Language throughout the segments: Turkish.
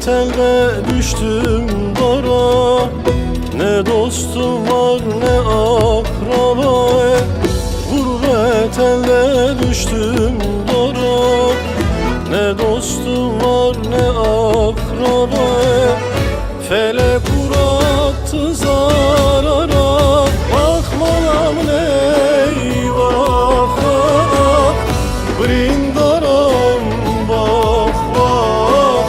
elde düştüm dara, ne dostum var ne akraba. Gurbet elde düştüm dara, ne dostum var ne akraba. Felek uğrattı zarara, bakmalam eyvah ah. Brindaram bak bak,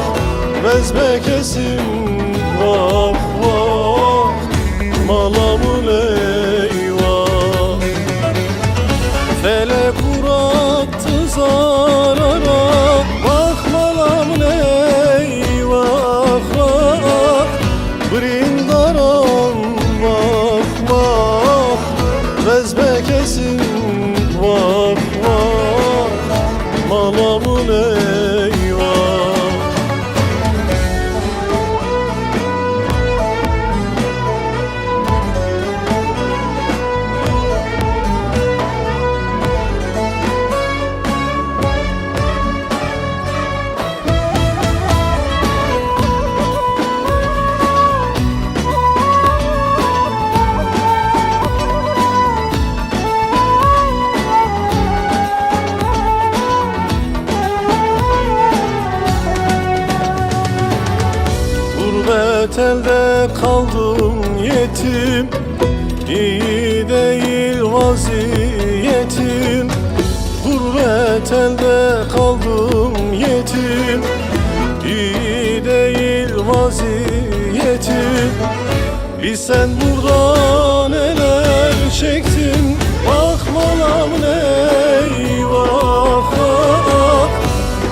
bezbekesim bak bak, malamın eyvah. Felek uğrattı zarara, bakmalam eyvah ah. Brindaram bak bak, bezbekesim bak bak, malamın eyvah. Gurbet elde kaldım yetim, iyi değil vaziyetim. Gurbet elde kaldım yetim, iyi değil vaziyetim. Bilsen burada neler çektim, bakmalam eyvah ah.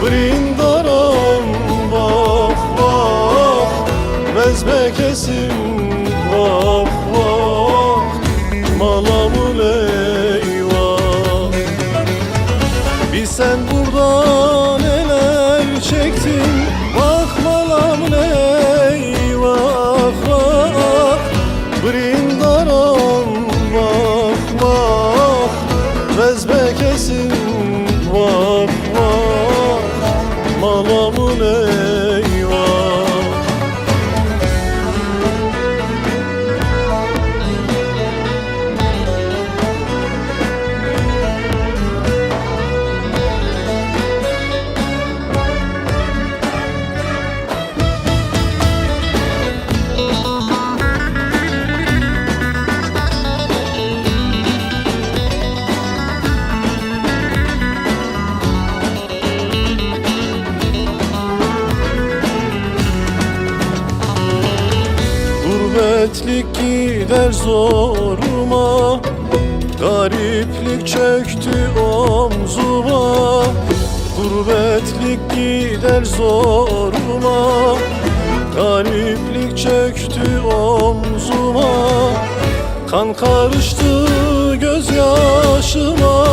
Brindaram bak bak, bezbekesim bak bak, malamın eyvah. Bilsen burada neler çektim, bakmalam eyvah ah. Brindaram bak bak, bezbekesim bak bak, malamın eyvah. Gurbetlik gider zoruma, gariplik çöktü omzuma. Gurbetlik gider zoruma, gariplik çöktü omzuma. Kan karıştı gözyaşıma,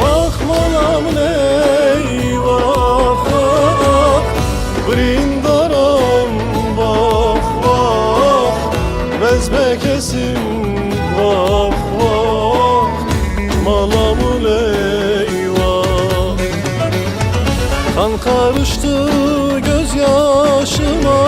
bakmalam eyvah ah. Brindaram bak bak, bezbekesim bak bak, malamın eyvah. Kan karıştı gözyaşıma,